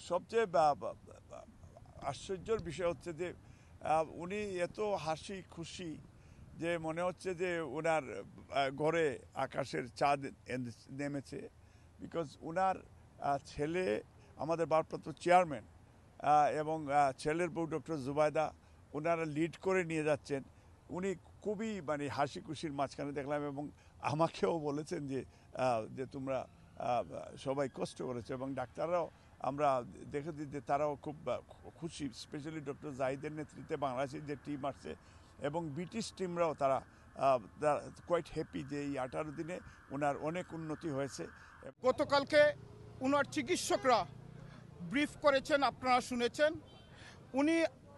সবচেয়ে আশ্চর্যের বিষয় হচ্ছে যে উনি এত হাসি খুশি যে মনে হচ্ছে যে ওনার ঘরে আকাশের চাঁদ নেমেছে। বিকজ ওনার ছেলে আমাদের ভারপ্রাপ্ত চেয়ারম্যান এবং ছেলের বউ ডক্টর জুবাইদা ওনারা লিড করে নিয়ে যাচ্ছেন। উনি খুবই মানে হাসি খুশির মাঝখানে দেখলাম এবং আমাকেও বলেছেন যে তোমরা সবাই কষ্ট করেছে এবং ডাক্তাররাও আমরা দেখেছি যে তারাও খুব খুশি, স্পেশালি ডক্টর জাহিদের নেতৃত্বে বাংলাদেশের যে টিম আসছে এবং ব্রিটিশ টিমরাও তারা কোয়াইট হ্যাপি যে এই 18 দিনে ওনার অনেক উন্নতি হয়েছে। গতকালকে ওনার চিকিৎসকরা ব্রিফ করেছেন, আপনারা শুনেছেন। উনি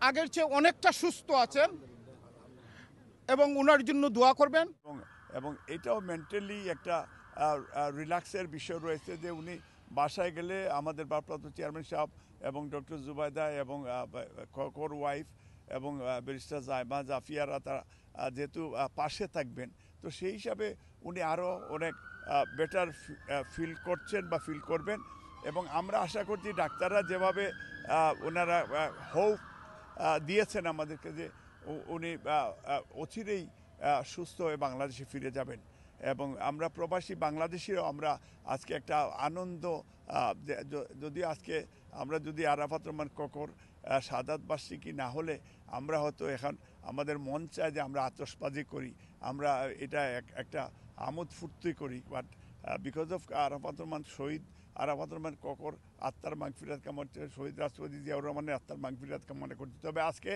আগের চেয়ে অনেকটা সুস্থ আছেন এবং ওনার জন্য দোয়া করবেন। এবং এটাও মেন্টালি একটা রিল্যাক্সের বিষয় রয়েছে যে উনি বাসায় গেলে আমাদের ভারপ্রাপ্ত চেয়ারম্যান সাহেব এবং ডক্টর জুবাইদা এবং কোর ওয়াইফ এবং ব্যারিস্টার জাইমা জাফিয়ারা তারা যেহেতু পাশে থাকবেন, তো সেই হিসাবে উনি আরও অনেক বেটার ফিল করছেন বা ফিল করবেন। এবং আমরা আশা করছি ডাক্তাররা যেভাবে ওনারা হোপ দিয়েছেন আমাদেরকে যে উনি অচিরেই সুস্থ হয়ে বাংলাদেশে ফিরে যাবেন। এবং আমরা প্রবাসী বাংলাদেশিরাও আমরা আজকে একটা আনন্দ, যদি আজকে আমরা যদি আরাফাত রহমান কোকর শাহাদাত বার্ষিকী না হলে আমরা হয়তো এখন আমাদের মন চায় যে আমরা আতশবাজি করি, আমরা এটা একটা আমোদ ফুর্তি করি, but because of Arafat Rahman শহীদ আরাফাত রহমান কোকর আত্মার মাগফিরাত কামনা করছে, শহীদ রাষ্ট্রপতি জিয়াউর রহমানের আত্মার মাগফিরাত কামনা করছে। তবে আজকে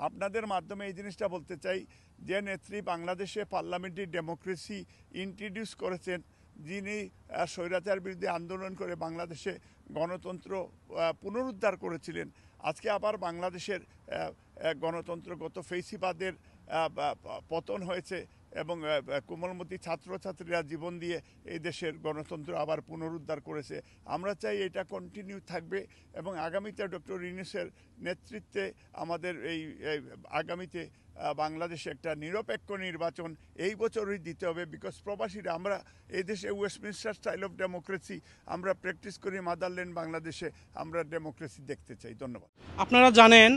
আপনাদের মাধ্যমে এই জিনিসটা বলতে চাই যে নেত্রী বাংলাদেশে পার্লামেন্টারি ডেমোক্রেসি ইন্ট্রোডিউস করেছেন, যিনি স্বৈরাচার বিরুদ্ধে আন্দোলন করে বাংলাদেশে গণতন্ত্র পুনরুদ্ধার করেছিলেন, আজকে আবার বাংলাদেশের গণতন্ত্রগত ফেসিবাদের পতন হয়েছে এবং কোমলমতি ছাত্রছাত্রীরা জীবন দিয়ে এই দেশের গণতন্ত্র আবার পুনরুদ্ধার করেছে। আমরা চাই এটা কন্টিনিউ থাকবে এবং আগামীতে ডক্টর ইউনূসের নেতৃত্বে আমাদের এই আগামীতে বাংলাদেশে একটা নিরপেক্ষ নির্বাচন এই বছরই দিতে হবে। বিকজ প্রবাসীরা আমরা এই দেশে ওয়েস্টমিনস্টার স্টাইল অফ ডেমোক্রেসি আমরা প্র্যাকটিস করি, মাদারল্যান্ড বাংলাদেশে আমরা ডেমোক্রেসি দেখতে চাই। ধন্যবাদ। আপনারা জানেন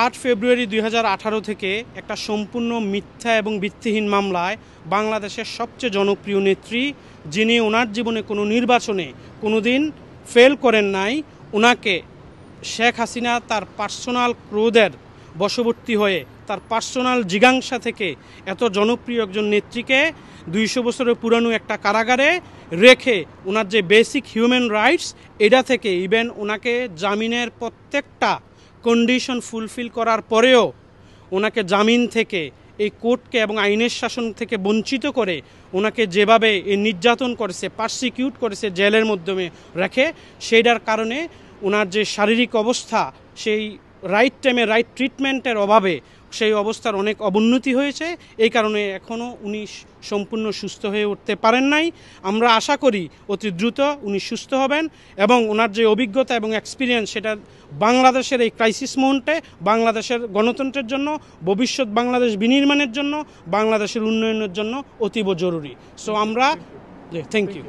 8 ফেব্রুয়ারি 2018 থেকে একটা সম্পূর্ণ মিথ্যা এবং ভিত্তিহীন মামলায় বাংলাদেশের সবচেয়ে জনপ্রিয় নেত্রী, যিনি ওনার জীবনে কোনো নির্বাচনে কোনো দিন ফেল করেন নাই, ওনাকে শেখ হাসিনা তার পার্সোনাল ক্রোধের বশবর্তী হয়ে তার পার্সোনাল জিজ্ঞাসা থেকে এত জনপ্রিয় একজন নেত্রীকে 200 বছরের পুরানো একটা কারাগারে রেখে ওনার যে বেসিক হিউম্যান রাইটস এটা থেকে ইভেন ওনাকে জামিনের প্রত্যেকটা কন্ডিশন ফুলফিল করার পরেও ওনাকে জামিন থেকে এই কোর্টকে এবং আইনের শাসন থেকে বঞ্চিত করে ওনাকে যেভাবে এই নির্যাতন করেছে, পারসিকিউট করেছে জেলের মাধ্যমে রেখে, সেইটার কারণে ওনার যে শারীরিক অবস্থা সেই রাইট টাইমে রাইট ট্রিটমেন্টের অভাবে সেই অবস্থার অনেক অবনতি হয়েছে। এই কারণে এখনও উনি সম্পূর্ণ সুস্থ হয়ে উঠতে পারেন নাই। আমরা আশা করি অতি দ্রুত উনি সুস্থ হবেন এবং ওনার যে অভিজ্ঞতা এবং এক্সপিরিয়েন্স সেটা বাংলাদেশের এই ক্রাইসিস মুহূর্তে বাংলাদেশের গণতন্ত্রের জন্য, ভবিষ্যৎ বাংলাদেশ বিনির্মাণের জন্য, বাংলাদেশের উন্নয়নের জন্য অতীব জরুরি। সো আমরা থ্যাংক ইউ।